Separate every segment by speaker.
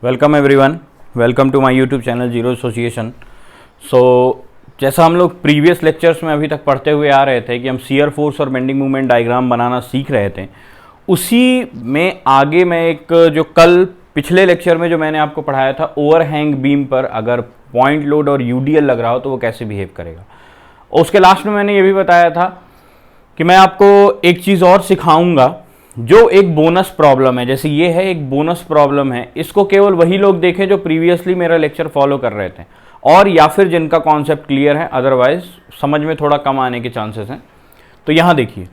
Speaker 1: Welcome everyone, welcome to my YouTube channel zero association. जैसा हम लोग प्रीवियस लेक्चर्स में अभी तक पढ़ते हुए आ रहे थे कि हम शियर फोर्स और बेंडिंग मूवमेंट डायग्राम बनाना सीख रहे थे, उसी में आगे मैं एक जो कल पिछले लेक्चर में जो मैंने आपको पढ़ाया था ओवरहैंग बीम पर अगर पॉइंट लोड और यूडीएल लग रहा हो तो वो कैसे बिहेव करेगा। उसके लास्ट में मैंने ये भी बताया था कि मैं आपको एक चीज़ और सिखाऊंगा जो एक बोनस प्रॉब्लम है। जैसे ये है एक बोनस प्रॉब्लम है, इसको केवल वही लोग देखें जो प्रीवियसली मेरा लेक्चर फॉलो कर रहे थे और या फिर जिनका कॉन्सेप्ट क्लियर है, अदरवाइज समझ में थोड़ा कम आने के चांसेस हैं। तो यहाँ देखिए,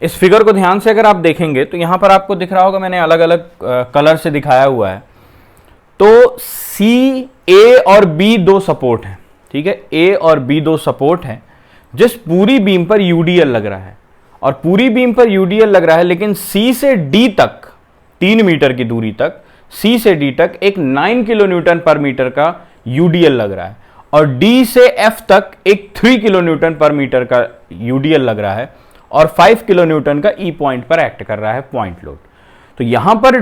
Speaker 1: इस फिगर को ध्यान से अगर आप देखेंगे तो यहाँ पर आपको दिख रहा होगा मैंने अलग अलग कलर से दिखाया हुआ है। तो सी, ए और बी दो सपोर्ट हैं, ठीक है, ए और बी दो सपोर्ट हैं जिस पूरी बीम पर यूडीएल लग रहा है और पूरी बीम पर यूडीएल लग रहा है, लेकिन सी से डी तक 3 मीटर की दूरी तक, सी से डी तक एक 9 किलो न्यूटन पर मीटर का यूडीएल लग रहा है और डी से एफ तक एक 3 किलो न्यूटन पर मीटर का यूडीएल लग रहा है और 5 किलो न्यूटन का ई पॉइंट पर एक्ट कर रहा है पॉइंट लोड। तो यहां पर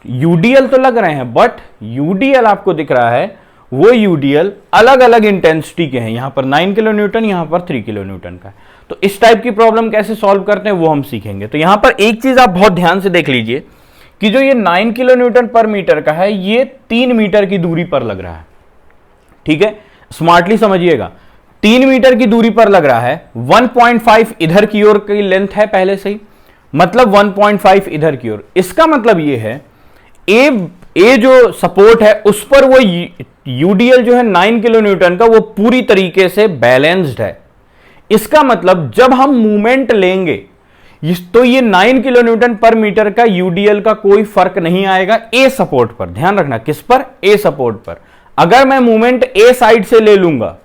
Speaker 1: यूडीएल तो लग रहे हैं, बट यूडीएल आपको दिख रहा है वो यूडीएल अलग अलग इंटेंसिटी के हैं। यहां पर 9 किलो न्यूटन, यहां पर 3 किलो न्यूटन का। तो इस टाइप की प्रॉब्लम कैसे सॉल्व करते हैं वो हम सीखेंगे। तो यहां पर एक चीज आप बहुत ध्यान से देख लीजिए कि जो ये 9 किलो न्यूटन पर मीटर का है ये 3 मीटर की दूरी पर लग रहा है, ठीक है, स्मार्टली समझिएगा। 3 मीटर की दूरी पर लग रहा है, 1.5 इधर की ओर की लेंथ है पहले से ही, मतलब 1.5 इधर की ओर। इसका मतलब ये है ए जो सपोर्ट है उस पर वो यूडीएल जो है 9 किलो न्यूटन का वो पूरी तरीके से बैलेंस्ड है। इसका मतलब जब हम मूवमेंट लेंगे तो ये 9 किलो न्यूटन पर मीटर का यूडीएल का कोई फर्क नहीं आएगा ए सपोर्ट पर। ध्यान रखना, किस पर? ए सपोर्ट पर। अगर मैं मूवमेंट ए साइड से ले लूंगा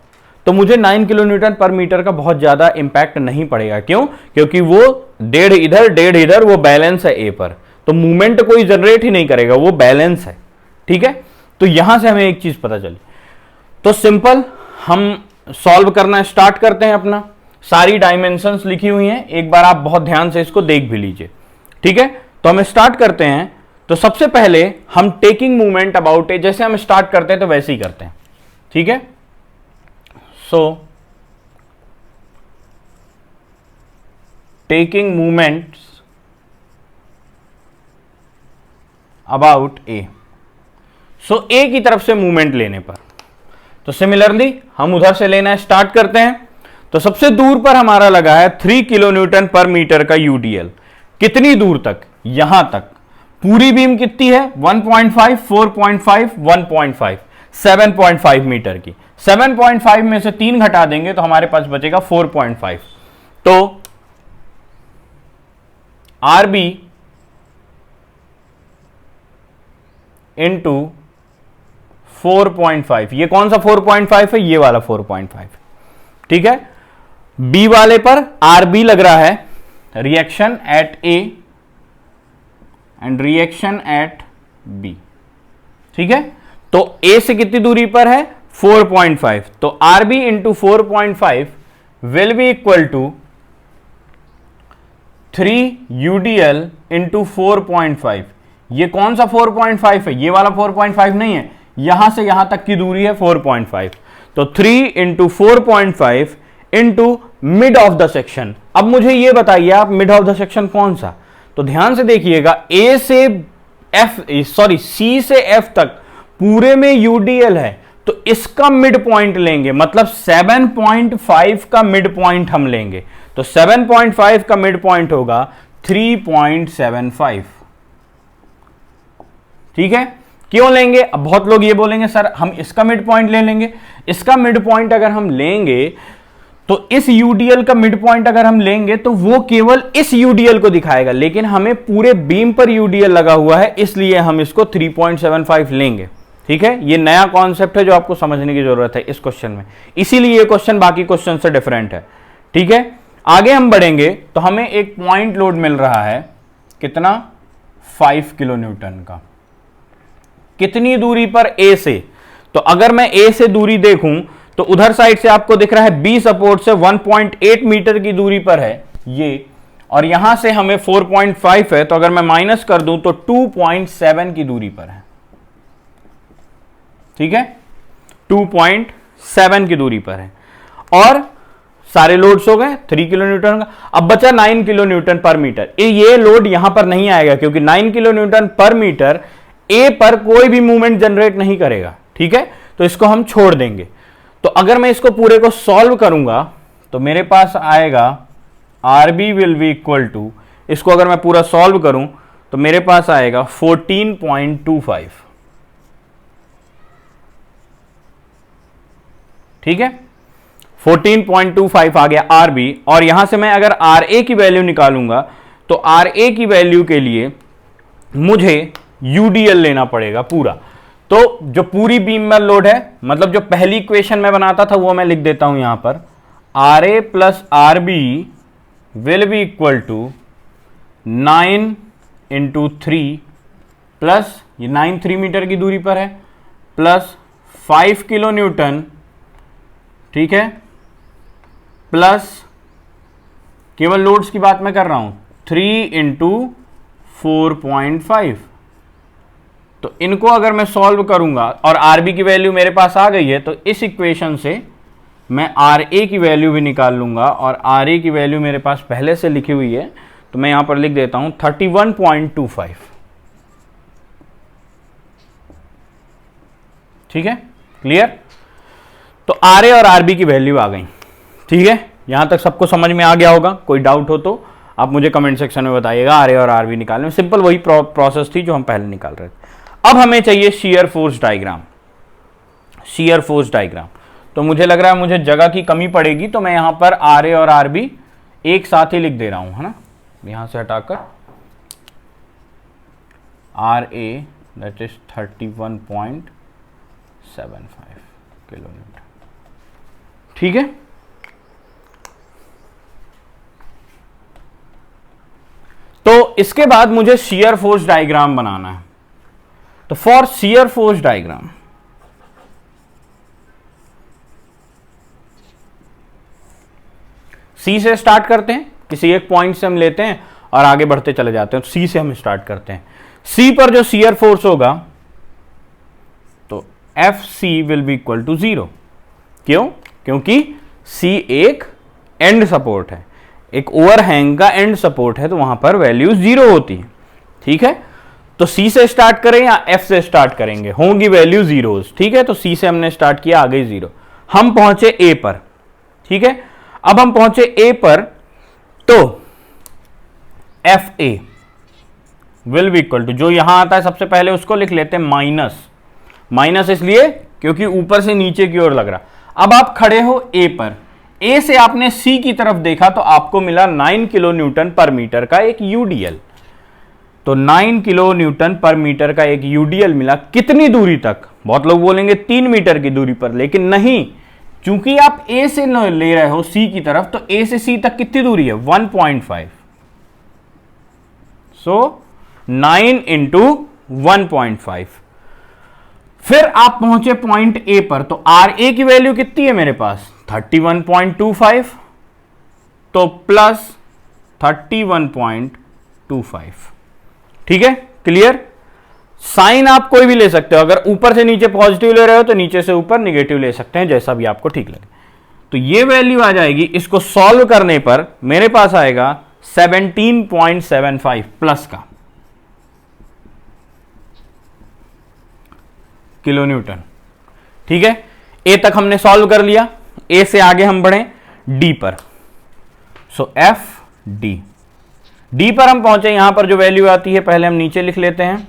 Speaker 1: तो मुझे 9 किलो न्यूटन पर मीटर का बहुत ज्यादा इंपैक्ट नहीं पड़ेगा। क्यों? क्योंकि वो 1.5 इधर वो बैलेंस है ए पर, तो मूवमेंट कोई जनरेट ही नहीं करेगा, वो बैलेंस है, ठीक है। तो यहां से हमें एक चीज पता चली। तो सिंपल, हम सॉल्व करना स्टार्ट करते हैं अपना। सारी डायमेंशंस लिखी हुई हैं, एक बार आप बहुत ध्यान से इसको देख भी लीजिए, ठीक है। तो हम स्टार्ट करते हैं। तो सबसे पहले हम टेकिंग मूवमेंट अबाउट ए, जैसे हम स्टार्ट करते हैं तो वैसे ही करते हैं, ठीक है। सो टेकिंग मूवमेंट्स अबाउट ए, सो ए की तरफ से मूवमेंट लेने पर, तो सिमिलरली हम उधर से लेना स्टार्ट करते हैं। तो सबसे दूर पर हमारा लगा है 3 किलो न्यूटन पर मीटर का यूडीएल। कितनी दूर तक? यहां तक। पूरी बीम कितनी है? 1.5, 4.5, 1.5, 7.5 मीटर की। 7.5 में से 3 घटा देंगे तो हमारे पास बचेगा 4.5। तो आरबी इंटू 4.5, ये कौन सा 4.5 है? ये वाला 4.5, ठीक है। बी वाले पर आर बी लग रहा है, reaction at A and reaction at B, ठीक है। तो ए से कितनी दूरी पर है? 4.5। तो R B into 4.5 will be equal to 3 UDL into 4.5। ये कौन सा 4.5 है? ये वाला 4.5 नहीं है, यहां से यहां तक की दूरी है 4.5। तो 3 into 4.5 into mid of the section. अब मुझे ये बताइए आप, मिड ऑफ द सेक्शन कौन सा? तो ध्यान से देखिएगा, ए से एफ, सॉरी सी से एफ तक पूरे में यूडीएल है, तो इसका मिड पॉइंट लेंगे, मतलब 7.5 का मिड पॉइंट हम लेंगे। तो 7.5 का मिड पॉइंट होगा 3.75, ठीक है। क्यों लेंगे? अब बहुत लोग ये बोलेंगे सर हम इसका मिड पॉइंट ले लेंगे। इसका मिड पॉइंट अगर हम लेंगे तो इस यूडीएल का मिड पॉइंट अगर हम लेंगे तो वो केवल इस यूडीएल को दिखाएगा, लेकिन हमें पूरे बीम पर यूडीएल लगा हुआ है, इसलिए हम इसको 3.75 लेंगे, ठीक है। ये नया कॉन्सेप्ट है जो आपको समझने की जरूरत है इस क्वेश्चन में, इसीलिए ये क्वेश्चन बाकी क्वेश्चन से डिफरेंट है, ठीक है। आगे हम बढ़ेंगे तो हमें एक पॉइंट लोड मिल रहा है, कितना? 5 किलो न्यूटन का। कितनी दूरी पर? ए से। तो अगर मैं ए से दूरी देखूं तो उधर साइड से आपको दिख रहा है बी सपोर्ट से 1.8 मीटर की दूरी पर है ये, और यहां से हमें 4.5 है, तो अगर मैं माइनस कर दूं तो 2.7 की दूरी पर है। ठीक है, 2.7 की दूरी पर है, और सारे लोड्स हो गए 3 किलो न्यूटन का। अब बचा 9 किलो न्यूटन पर मीटर। ये लोड यहां पर नहीं आएगा क्योंकि 9 किलो न्यूटन पर मीटर ए पर कोई भी मूवमेंट जनरेट नहीं करेगा, ठीक है, तो इसको हम छोड़ देंगे। तो अगर मैं इसको पूरे को सॉल्व करूंगा तो मेरे पास आएगा RB will be equal to, इसको अगर मैं पूरा सॉल्व करूं तो मेरे पास आएगा 14.25, ठीक है, 14.25 आ गया आरबी। और यहां से मैं अगर आर ए की वैल्यू निकालूंगा तो आर ए की वैल्यू के लिए मुझे यूडीएल लेना पड़ेगा पूरा। तो जो पूरी बीम में लोड है, मतलब जो पहली इक्वेशन में बनाता था वो मैं लिख देता हूं यहां पर, R A plus R B will be equal to 9 into 3 plus, ये 9 3 मीटर की दूरी पर है, प्लस 5 किलो न्यूटन, ठीक है, प्लस केवल लोड्स की बात मैं कर रहा हूं 3 इंटू 4.5। तो इनको अगर मैं सॉल्व करूंगा और आरबी की वैल्यू मेरे पास आ गई है तो इस इक्वेशन से मैं आर ए की वैल्यू भी निकाल लूंगा, और आर ए की वैल्यू मेरे पास पहले से लिखी हुई है तो मैं यहां पर लिख देता हूं 31.25, ठीक है, क्लियर। तो आर ए और आरबी की वैल्यू आ गई, ठीक है, यहां तक सबको समझ में आ गया होगा। कोई डाउट हो तो आप मुझे कमेंट सेक्शन में बताइएगा। आर ए और आरबी निकालने में सिंपल वही प्रोसेस थी जो हम पहले निकाल रहे थे। अब हमें चाहिए shear force diagram. Shear force diagram तो मुझे लग रहा है मुझे जगह की कमी पड़ेगी, तो मैं यहां पर आर ए और आरबी एक साथ ही लिख दे रहा हूं, है ना, यहां से हटाकर R A that is 31.75 kilo newton, ठीक है। तो इसके बाद मुझे शियर फोर्स डायग्राम बनाना है। तो फॉर शियर फोर्स डायग्राम सी से स्टार्ट करते हैं, किसी एक पॉइंट से हम लेते हैं और आगे बढ़ते चले जाते हैं। तो सी से हम स्टार्ट करते हैं। सी पर जो शियर फोर्स होगा तो F C will be equal to 0। क्यों? क्योंकि सी एक एंड सपोर्ट है, एक ओवरहैंग का एंड सपोर्ट है, तो वहां पर वैल्यू 0 होती है, ठीक है। तो सी से स्टार्ट करें या एफ से स्टार्ट करेंगे, होंगी वैल्यू 0, ठीक है। तो सी से हमने स्टार्ट किया, आ गई 0। हम पहुंचे ए पर, ठीक है। अब हम पहुंचे ए पर तो F A will be equal to, जो यहां आता है सबसे पहले उसको लिख लेते हैं माइनस। माइनस इसलिए क्योंकि ऊपर से नीचे की ओर लग रहा। अब आप खड़े हो ए पर, ए से आपने सी की तरफ देखा तो आपको मिला 9 किलो न्यूटन पर मीटर का एक यूडीएल। तो 9 किलो न्यूटन पर मीटर का एक यूडीएल मिला। कितनी दूरी तक? बहुत लोग बोलेंगे 3 मीटर की दूरी पर, लेकिन नहीं, चूंकि आप ए से ले रहे हो सी की तरफ, तो ए से सी तक कितनी दूरी है? 1.5। सो 9 इंटू 1.5। फिर आप पहुंचे पॉइंट ए पर, तो आर ए की वैल्यू कितनी है मेरे पास? 31.25, तो प्लस 31.25, ठीक है, क्लियर। साइन आप कोई भी ले सकते हो, अगर ऊपर से नीचे पॉजिटिव ले रहे हो तो नीचे से ऊपर निगेटिव ले सकते हैं, जैसा भी आपको ठीक लगे। तो ये वैल्यू आ जाएगी, इसको सॉल्व करने पर मेरे पास आएगा 17.75 प्लस का किलो न्यूटन, ठीक है। ए तक हमने सॉल्व कर लिया। ए से आगे हम बढ़े डी पर, सो एफ डी। डी पर हम पहुंचे, यहां पर जो वैल्यू आती है पहले हम नीचे लिख लेते हैं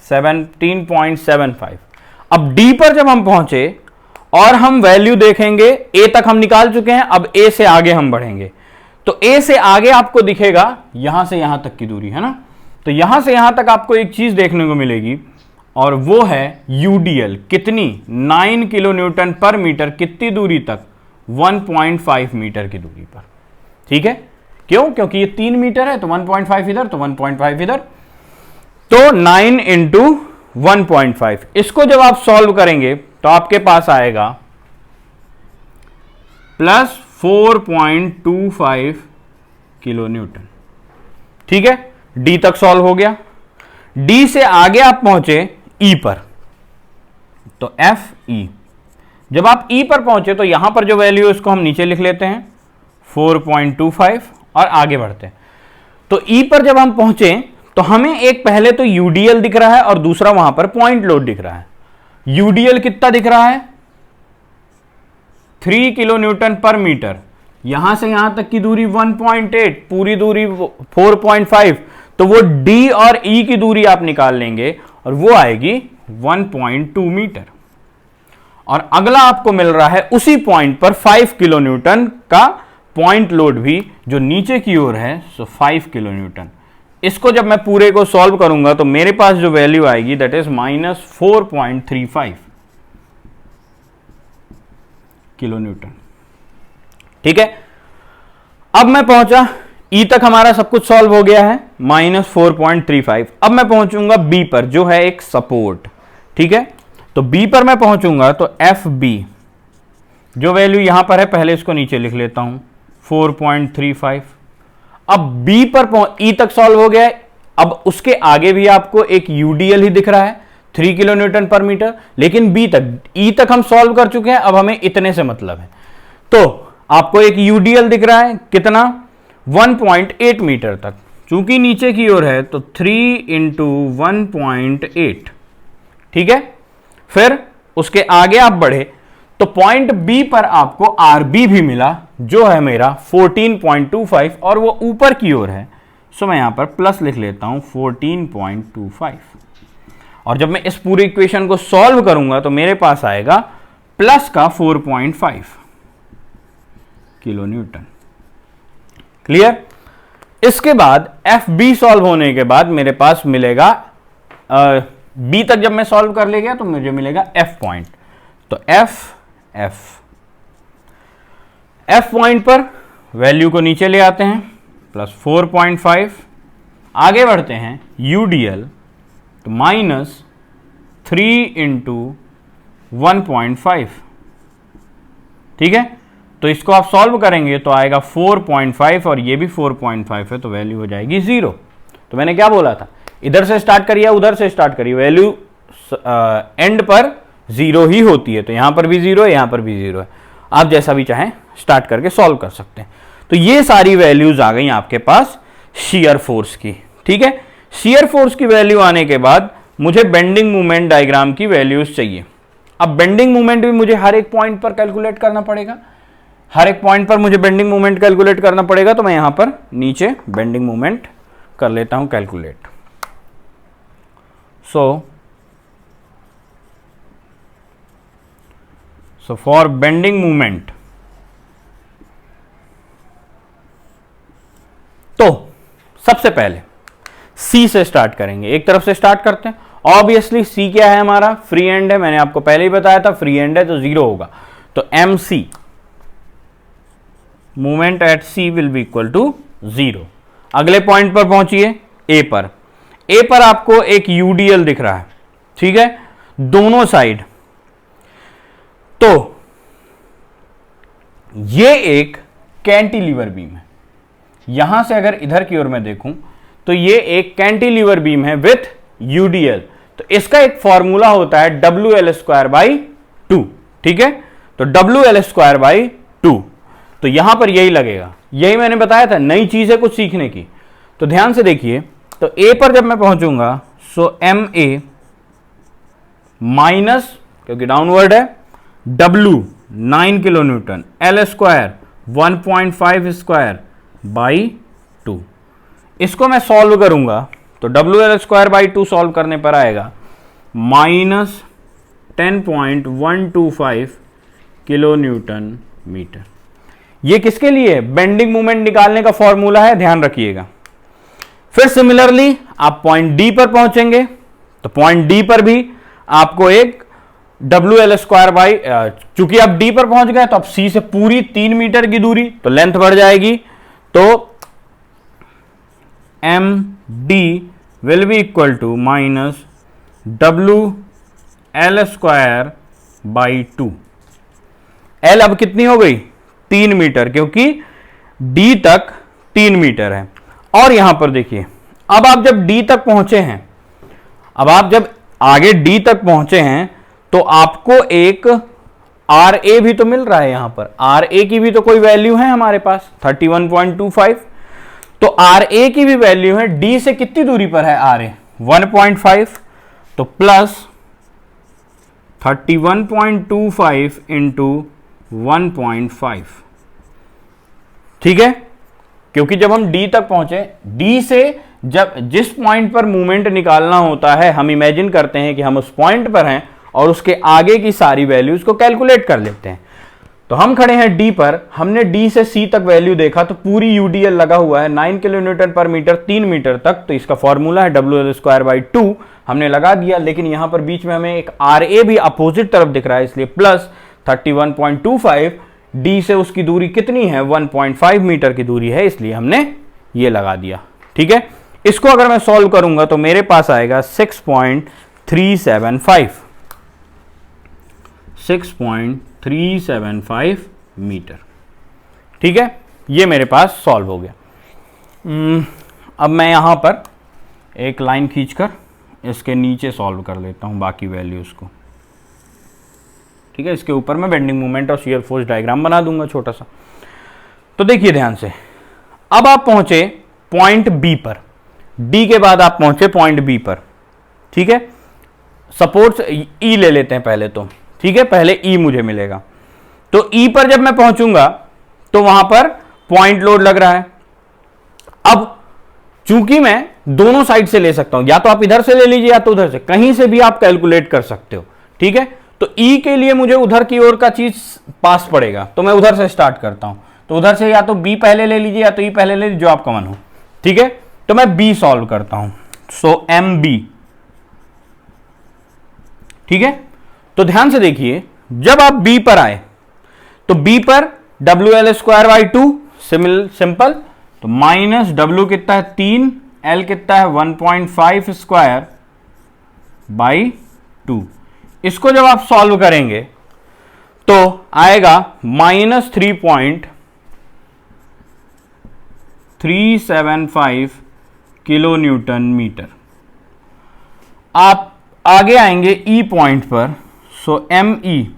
Speaker 1: 17.75। अब डी पर जब हम पहुंचे और हम वैल्यू देखेंगे, ए तक हम निकाल चुके हैं, अब ए से आगे हम बढ़ेंगे। तो ए से आगे आपको दिखेगा यहां से यहां तक की दूरी, है ना। तो यहां से यहां तक आपको एक चीज देखने को मिलेगी और वो है यूडीएल। कितनी? 9 किलो न्यूटन पर मीटर। कितनी दूरी तक? 1.5 मीटर की दूरी पर, ठीक है। क्यों? क्योंकि ये 3 मीटर है, तो 1.5 इधर, तो 1.5 इधर, तो 9 इंटू 1.5। इसको जब आप सॉल्व करेंगे तो आपके पास आएगा प्लस 4.25 किलो न्यूटन, ठीक है। डी तक सॉल्व हो गया। डी से आगे आप पहुंचे ई पर, तो एफ ई। जब आप ई पर पहुंचे तो यहां पर जो वैल्यू है उसको हम नीचे लिख लेते हैं 4.25 और आगे बढ़ते हैं। तो ई पर जब हम पहुंचे तो हमें एक पहले तो यूडीएल दिख रहा है और दूसरा वहां पर पॉइंट लोड दिख रहा है। यूडीएल कितना दिख रहा है 3 किलो न्यूटन पर मीटर। यहां से यहां तक की दूरी 1.8, पूरी दूरी 4.5, तो वो डी और ई की दूरी आप निकाल लेंगे और वो आएगी 1.2 मीटर। और अगला आपको मिल रहा है उसी पॉइंट पर 5 किलो न्यूटन का पॉइंट लोड भी जो नीचे की ओर है, सो 5 किलो न्यूटन। इसको जब मैं पूरे को सॉल्व करूंगा तो मेरे पास जो वैल्यू आएगी दैट इज -4.35 किलो न्यूटन। ठीक है, अब मैं पहुंचा ई तक, हमारा सब कुछ सॉल्व हो गया है, -4.35। अब मैं पहुंचूंगा बी पर जो है एक सपोर्ट। ठीक है, तो बी पर मैं पहुंचूंगा तो एफ बी जो वैल्यू यहां पर है, पहले इसको नीचे लिख लेता हूं 4.35। अब बी पर ई तक सॉल्व हो गया है। अब उसके आगे भी आपको एक यूडीएल ही दिख रहा है 3 किलो न्यूटन पर मीटर, लेकिन बी तक, ई तक हम सॉल्व कर चुके हैं, अब हमें इतने से मतलब है। तो आपको एक यूडीएल दिख रहा है कितना 1.8 मीटर तक, चूंकि नीचे की ओर है तो 3 × 1.8। ठीक है, फिर उसके आगे आप बढ़े तो पॉइंट बी पर आपको आर बी भी मिला जो है मेरा 14.25 और वो ऊपर की ओर है, सो मैं यहां पर प्लस लिख लेता हूं 14.25। और जब मैं इस पूरी इक्वेशन को सॉल्व करूंगा तो मेरे पास आएगा प्लस का 4.5 किलो न्यूटन। क्लियर? इसके बाद एफ बी सॉल्व होने के बाद मेरे पास मिलेगा बी तक जब मैं सॉल्व कर ले गया तो मुझे मिलेगा एफ पॉइंट। तो एफ पॉइंट पर वैल्यू को नीचे ले आते हैं +4.5, आगे बढ़ते हैं यूडीएल तो -3 × 1.5। ठीक है, तो इसको आप सॉल्व करेंगे तो आएगा 4.5 और ये भी 4.5 है, तो वैल्यू हो जाएगी 0। तो मैंने क्या बोला था, इधर से स्टार्ट करिए उधर से स्टार्ट करिए, वैल्यू एंड पर 0 ही होती है। तो यहां पर भी 0 है, यहां पर भी 0 है, आप जैसा भी चाहें स्टार्ट करके सॉल्व कर सकते हैं। तो ये सारी वैल्यूज आ गई आपके पास शियर फोर्स की। ठीक है, शियर फोर्स की वैल्यू आने के बाद मुझे बेंडिंग मोमेंट डायग्राम की वैल्यूज चाहिए। अब बेंडिंग मोमेंट भी मुझे हर एक पॉइंट पर कैलकुलेट करना पड़ेगा, हर एक पॉइंट पर मुझे बेंडिंग मोमेंट कैलकुलेट करना पड़ेगा। तो मैं यहां पर नीचे बेंडिंग मोमेंट कर लेता हूं calculate. So for bending moment, तो सबसे पहले C से स्टार्ट करेंगे, एक तरफ से स्टार्ट करते हैं। ऑब्वियसली C क्या है हमारा, फ्री एंड है, मैंने आपको पहले ही बताया था फ्री एंड है तो 0 होगा। तो MC movement at C will be equal to 0। अगले पॉइंट पर पहुंचिए A पर। ए पर आपको एक यूडीएल दिख रहा है, ठीक है, दोनों साइड। तो ये एक कैंटिलीवर बीम है। यहां से अगर इधर की ओर मैं देखूं तो ये एक कैंटिलीवर बीम है विथ यूडीएल। तो इसका एक फॉर्मूला होता है WL²/2। ठीक है, तो WL²/2, तो यहां पर यही लगेगा। यही मैंने बताया था, नई चीज है कुछ सीखने की। तो ध्यान से देखिए, तो ए पर जब मैं पहुंचूंगा सो MA माइनस, क्योंकि डाउनवर्ड है, W 9 किलो न्यूटन, L² 1.5² इसको मैं सॉल्व करूंगा तो WL²/2 सॉल्व करने पर आएगा -10.125 किलो न्यूटन मीटर। ये किसके लिए? बेंडिंग मोमेंट निकालने का फॉर्मूला है, ध्यान रखिएगा। फिर सिमिलरली आप पॉइंट डी पर पहुंचेंगे तो पॉइंट डी पर भी आपको एक WL², चूंकि आप डी पर पहुंच गए तो अब सी से पूरी 3 मीटर की दूरी, तो लेंथ बढ़ जाएगी। तो MD will be equal to -WL²/2। L अब कितनी हो गई? 3 मीटर, क्योंकि D तक 3 मीटर है। और यहां पर देखिए, अब आप जब D तक पहुंचे हैं, अब आप जब आगे D तक पहुंचे हैं तो आपको एक आर ए भी तो मिल रहा है, यहां पर आर ए की भी तो कोई वैल्यू है हमारे पास 31.25। तो आर ए की भी वैल्यू है, डी से कितनी दूरी पर है आर ए 1.5, तो प्लस 31.25 इंटू 1.5, ठीक है। क्योंकि जब हम डी तक पहुंचे, डी से जब जिस पॉइंट पर मूवमेंट निकालना होता है, हम इमेजिन करते हैं कि हम उस पॉइंट पर हैं और उसके आगे की सारी वैल्यूज को कैलकुलेट कर लेते हैं। तो हम खड़े हैं डी पर, हमने डी से सी तक वैल्यू देखा तो पूरी यूडीएल लगा हुआ है 9 किलो न्यूटन पर मीटर 3 मीटर तक, तो इसका फॉर्मूला है WL²/2, हमने लगा दिया। लेकिन यहां पर बीच में हमें एक आर ए भी अपोजिट तरफ दिख रहा है, इसलिए प्लस 31.25, डी से उसकी दूरी कितनी है 1.5 मीटर की दूरी है, इसलिए हमने ये लगा दिया, ठीक है। इसको अगर मैं सॉल्व करूंगा तो मेरे पास आएगा 6.375 मीटर, ठीक है। ये मेरे पास सॉल्व हो गया। अब मैं यहां पर एक लाइन खींचकर इसके नीचे सॉल्व कर लेता हूं बाकी वैल्यूज को, ठीक है। इसके ऊपर मैं बेंडिंग मोमेंट और शियर फोर्स डायग्राम बना दूंगा छोटा सा। तो देखिए ध्यान से, अब आप पहुंचे पॉइंट बी पर, डी के बाद आप पहुंचे पॉइंट बी पर, ठीक है। सपोर्ट ई ले लेते हैं पहले तो, ठीक है। पहले ई मुझे मिलेगा, तो ई पर जब मैं पहुंचूंगा तो वहां पर पॉइंट लोड लग रहा है। अब चूंकि मैं दोनों साइड से ले सकता हूं, या तो आप इधर से ले लीजिए या तो उधर से, कहीं से भी आप कैलकुलेट कर सकते हो, ठीक है। तो ई के लिए मुझे उधर की ओर का चीज पास पड़ेगा, तो मैं उधर से स्टार्ट करता हूं। तो उधर से या तो बी पहले ले लीजिए या तो ई पहले ले लीजिए, जो आप कॉमन हो, ठीक है। तो मैं बी सॉल्व करता हूं, सो एम बी, ठीक है। तो ध्यान से देखिए, जब आप बी पर आए तो बी पर WL²/2 सिंपल, तो माइनस डब्ल्यू कितना है 3, एल कितना है 1.5 स्क्वायर बाई 2। इसको जब आप सॉल्व करेंगे तो आएगा -3.375 किलो न्यूटन मीटर। आप आगे आएंगे ई पॉइंट पर, सो एम ई,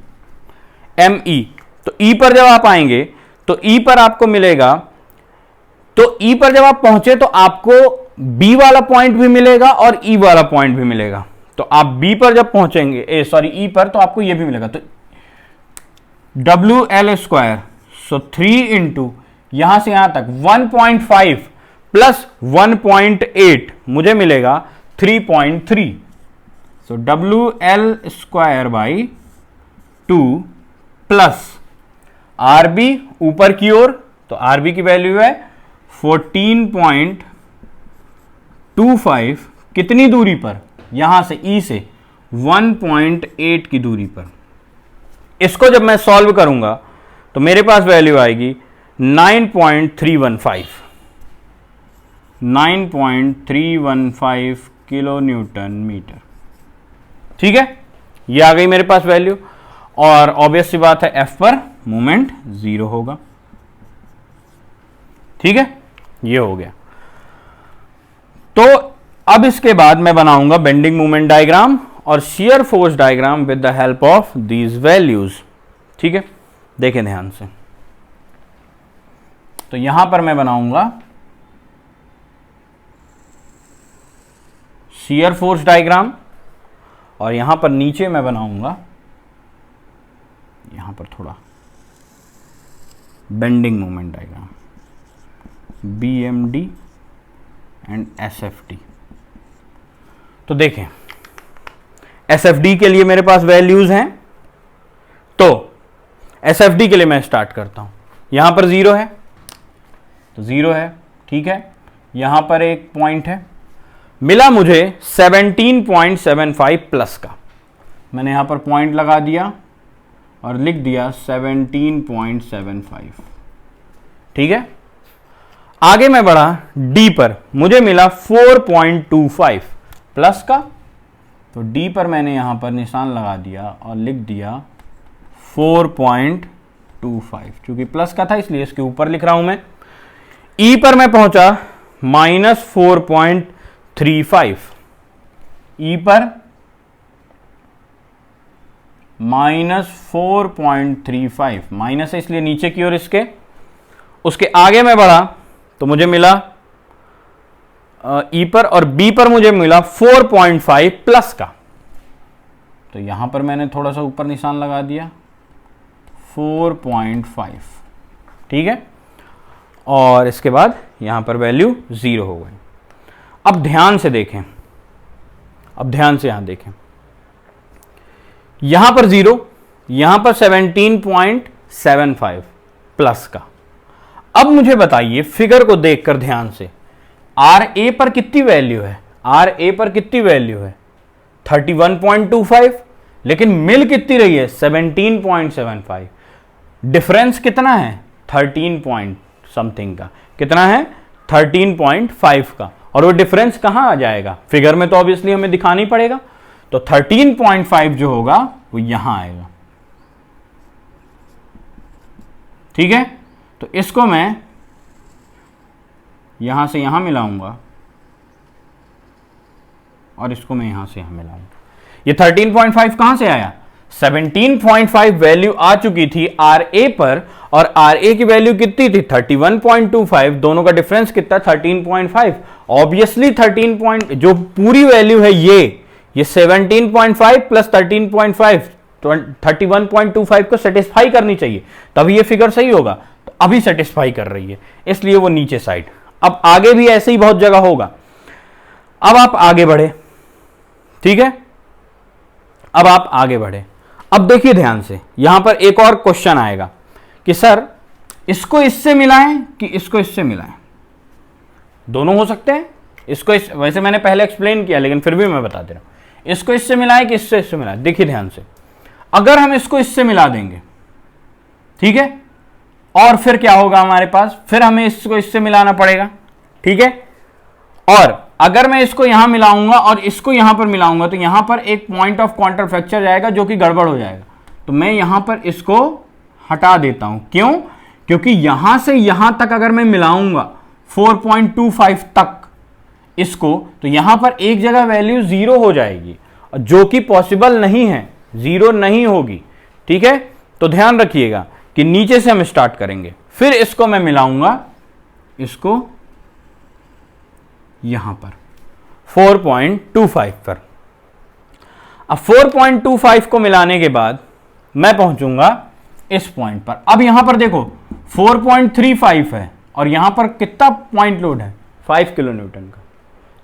Speaker 1: तो ई पर जब आप आएंगे तो ई पर आपको मिलेगा, तो ई पर जब आप पहुंचे तो आपको बी वाला पॉइंट भी मिलेगा और ई वाला पॉइंट भी मिलेगा। तो आप बी पर जब पहुंचेंगे, ई पर, तो आपको यह भी मिलेगा। तो WL², सो 3 इंटू यहां से यहां तक 1.5 प्लस 1.8 मुझे मिलेगा 3.3। सो WL²/2 प्लस RB ऊपर की ओर, तो RB की वैल्यू है 14.25, कितनी दूरी पर, यहां से ई से 1.8 की दूरी पर। इसको जब मैं सॉल्व करूंगा तो मेरे पास वैल्यू आएगी 9.315 किलो न्यूटन मीटर, ठीक है। ये आ गई मेरे पास वैल्यू, और ऑब्वियस सी बात है एफ पर मोमेंट 0 होगा, ठीक है। ये हो गया। तो अब इसके बाद मैं बनाऊंगा बेंडिंग मोमेंट डायग्राम और shear force diagram with the help of these values, ठीक है। देखें ध्यान से, तो यहां पर मैं बनाऊंगा शियर फोर्स डायग्राम और यहां पर नीचे मैं बनाऊंगा, यहां पर थोड़ा bending moment diagram, BMD and SFD। तो देखें, SFD के लिए मेरे पास वैल्यूज हैं, तो SFD के लिए मैं स्टार्ट करता हूं। यहां पर 0 है, तो 0 है, ठीक है। यहां पर एक पॉइंट है, मिला मुझे 17.75 प्लस का, मैंने यहां पर पॉइंट लगा दिया और लिख दिया 17.75, ठीक है। आगे मैं बढ़ा डी पर, मुझे मिला 4.25 प्लस का, तो डी पर मैंने यहां पर निशान लगा दिया और लिख दिया 4.25, क्योंकि प्लस का था इसलिए इसके ऊपर लिख रहा हूं मैं। ई पर मैं पहुंचा -4.35, ई पर -4.35, माइनस है इसलिए नीचे की ओर इसके, उसके आगे मैं बढ़ा तो मुझे मिला ई पर, और बी पर मुझे मिला 4.5 प्लस का। तो यहां पर मैंने थोड़ा सा ऊपर निशान लगा दिया 4.5, ठीक है, और इसके बाद यहां पर वैल्यू 0 हो गई। अब ध्यान से देखें, अब ध्यान से यहां देखें, यहां पर 0, यहां पर 17.75 प्लस का। अब मुझे बताइए फिगर को देखकर ध्यान से, आर ए पर कितनी वैल्यू है, आर ए पर कितनी वैल्यू है 31.25, लेकिन मिल कितनी रही है 17.75, डिफरेंस कितना है 13 पॉइंट समथिंग का, कितना है 13.5 का, और वो डिफरेंस कहां आ जाएगा फिगर में, तो ऑब्वियसली हमें दिखाना ही पड़ेगा, तो 13.5 जो होगा वो यहां आएगा, ठीक है। तो इसको मैं यहां से यहां मिलाऊंगा और इसको मैं यहां से यहां मिलाऊंगा। ये 13.5 कहां से आया, 17.5 वैल्यू आ चुकी थी आर ए पर, और आर ए की वैल्यू कितनी थी 31.25, दोनों का डिफरेंस कितना 13.5, ऑब्वियसली 13 जो पूरी वैल्यू है ये 17.5 प्लस 13.5 31.25 को सेटिस्फाई करनी चाहिए, तभी ये फिगर सही होगा, तो अभी सेटिस्फाई कर रही है, इसलिए वो नीचे साइड। अब आगे भी ऐसे ही बहुत जगह होगा। अब आप आगे बढ़े, ठीक है, अब आप आगे बढ़े। अब देखिए ध्यान से, यहां पर एक और क्वेश्चन आएगा कि सर इसको इससे मिलाएं कि इसको इससे मिलाएं, दोनों हो सकते हैं, इसको वैसे मैंने पहले एक्सप्लेन किया लेकिन फिर भी मैं बता दे रहा हूं, इसको इससे मिलाएं कि इससे इससे मिलाएं। देखिए ध्यान से, अगर हम इसको इससे मिला देंगे, ठीक है, और फिर क्या होगा हमारे पास, फिर हमें इसको इससे मिलाना पड़ेगा, ठीक है, और अगर मैं इसको यहां मिलाऊंगा और इसको यहां पर मिलाऊंगा तो यहां पर एक पॉइंट ऑफ काउंटर फ्रैक्चर जाएगा जो कि गड़बड़ हो जाएगा, तो मैं यहां पर इसको हटा देता हूं। क्यों, क्योंकि यहां से यहां तक अगर मैं मिलाऊंगा 4.25 तक इसको, तो यहां पर एक जगह वैल्यू 0 हो जाएगी, जो कि पॉसिबल नहीं है, 0 नहीं होगी, ठीक है। तो ध्यान रखिएगा कि नीचे से हम स्टार्ट करेंगे, फिर इसको मैं मिलाऊंगा इसको यहां पर 4.25 पर। अब 4.25 को मिलाने के बाद मैं पहुंचूंगा इस पॉइंट पर। अब यहां पर देखो 4.35 है और यहां पर कितना पॉइंट लोड है 5 किलो न्यूटन का,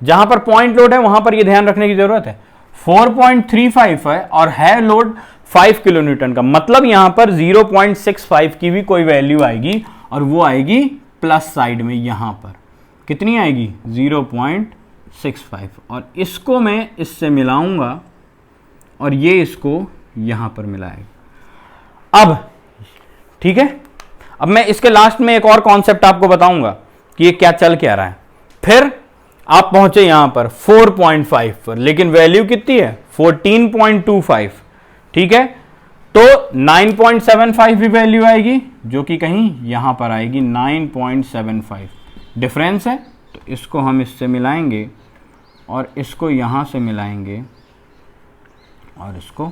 Speaker 1: जहां पर पॉइंट लोड है वहां पर यह ध्यान रखने की जरूरत है 4.35 है और है लोड 5 किलो न्यूटन का, मतलब यहां पर 0.65 की भी कोई वैल्यू आएगी और वो आएगी प्लस साइड में, यहां पर कितनी आएगी 0.65, और इसको मैं इससे मिलाऊंगा और ये इसको यहां पर मिलाएगा। अब ठीक है, अब मैं इसके लास्ट में एक और कॉन्सेप्ट आपको बताऊंगा कि ये क्या चल क्या रहा है। फिर आप पहुंचे यहां पर 4.5 पर, लेकिन वैल्यू कितनी है 14.25, ठीक है, तो 9.75 भी वैल्यू आएगी जो कि कहीं यहां पर आएगी 9.75, डिफरेंस है, तो इसको हम इससे मिलाएंगे और इसको यहां से मिलाएंगे और इसको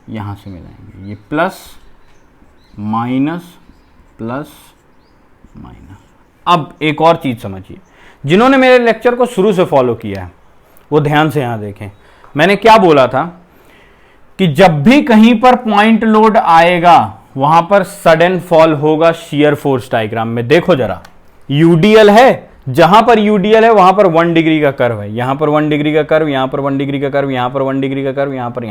Speaker 1: यहां से मिलाएंगे, ये प्लस माइनस प्लस माइनस। अब एक और चीज समझिए, जिन्होंने मेरे लेक्चर को शुरू से फॉलो किया है वो ध्यान से यहां देखें। मैंने क्या बोला था कि जब भी कहीं पर पॉइंट लोड आएगा वहां पर सडन फॉल होगा शियर फोर्स डायग्राम में। देखो जरा, यूडीएल है, जहां पर यूडीएल है वहां पर 1 डिग्री का कर्व है, यहां पर 1 डिग्री का कर्व, यहां पर 1 डिग्री का कर्व, यहां पर 1 डिग्री का कर्व, यहां पर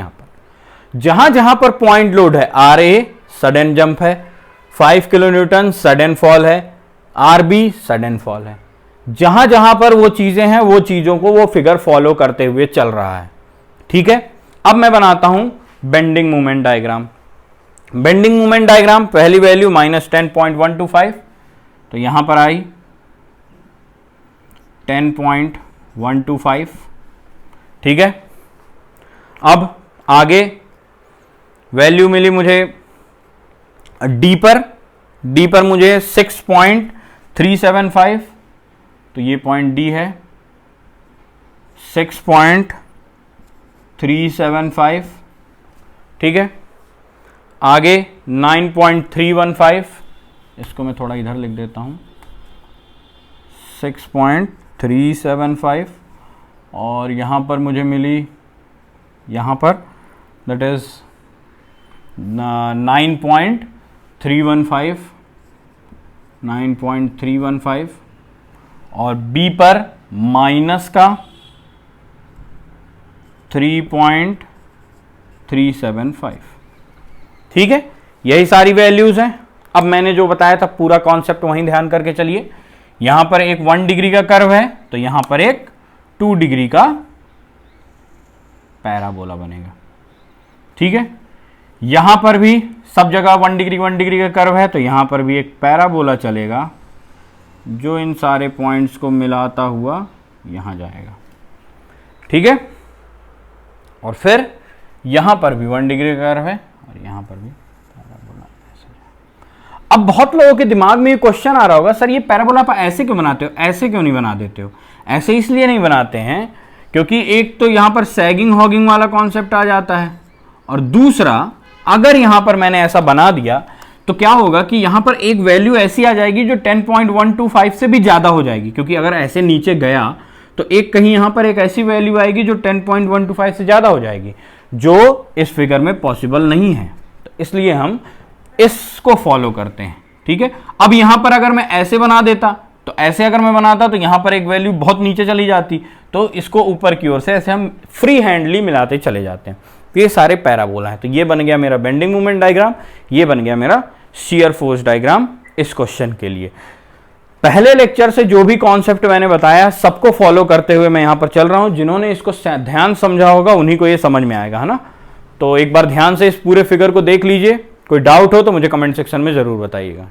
Speaker 1: जहां जहां पर पॉइंट लोड है, आर ए सडन जंप है, 5 किलो न्यूटन सडन फॉल है, आर बी सडन फॉल है, जहां जहां पर वो चीजें हैं वो चीजों को वो फिगर फॉलो करते हुए चल रहा है, ठीक है। अब मैं बनाता हूं bending moment diagram. Bending moment diagram, पहली वैल्यू -10.125, तो यहां पर आई 10.125, ठीक है। अब आगे वैल्यू मिली मुझे डी पर मुझे 6.375, तो ये पॉइंट डी है 6.375, ठीक है। आगे 9.315, इसको मैं थोड़ा इधर लिख देता हूँ, 6.375, और यहाँ पर मुझे मिली, यहाँ पर दैट इज 9.315, और बी पर माइनस का 3.375। ठीक है, यही सारी वैल्यूज हैं। अब मैंने जो बताया था पूरा कॉन्सेप्ट वहीं ध्यान करके चलिए। यहां पर एक 1 डिग्री का कर्व है, तो यहां पर एक 2 डिग्री का पैराबोला बनेगा। ठीक है, यहां पर भी सब जगह 1 डिग्री का कर्व है, तो यहां पर भी एक पैराबोला चलेगा जो इन सारे पॉइंट्स को मिलाता हुआ यहां जाएगा। ठीक है, और फिर यहां पर भी 1 डिग्री का कर्व है और यहां पर भी पैराबोला ऐसे। अब बहुत लोगों के दिमाग में ये क्वेश्चन आ रहा होगा, सर ये पैराबोला आप ऐसे क्यों बनाते हो, ऐसे क्यों नहीं बना देते हो? ऐसे इसलिए नहीं बनाते हैं क्योंकि एक तो यहां पर सैगिंग हॉगिंग वाला कॉन्सेप्ट आ जाता है, और दूसरा अगर यहां पर मैंने ऐसा बना दिया तो क्या होगा कि यहां पर एक वैल्यू ऐसी आ जाएगी जो 10.125 से भी ज्यादा हो जाएगी, क्योंकि अगर ऐसे नीचे गया तो एक कहीं यहां पर एक ऐसी वैल्यू आएगी जो 10.125 से ज्यादा हो जाएगी, जो इस फिगर में पॉसिबल नहीं है। तो इसलिए हम इसको फॉलो करते हैं। ठीक है, अब यहां पर अगर मैं ऐसे बना देता, तो ऐसे अगर मैं बनाता तो यहां पर एक वैल्यू बहुत नीचे चली जाती, तो इसको ऊपर की ओर से ऐसे हम फ्री हैंडली मिलाते चले जाते हैं। तो ये सारे पैराबोला है। तो ये बन गया मेरा बेंडिंग मोमेंट डायग्राम, ये बन गया मेरा शियर फोर्स डायग्राम इस क्वेश्चन के लिए। पहले लेक्चर से जो भी कॉन्सेप्ट मैंने बताया सबको फॉलो करते हुए मैं यहां पर चल रहा हूं। जिन्होंने इसको ध्यान समझा होगा उन्हीं को ये समझ में आएगा, है ना। तो एक बार ध्यान से इस पूरे फिगर को देख लीजिए। कोई डाउट हो तो मुझे कमेंट सेक्शन में जरूर बताइएगा।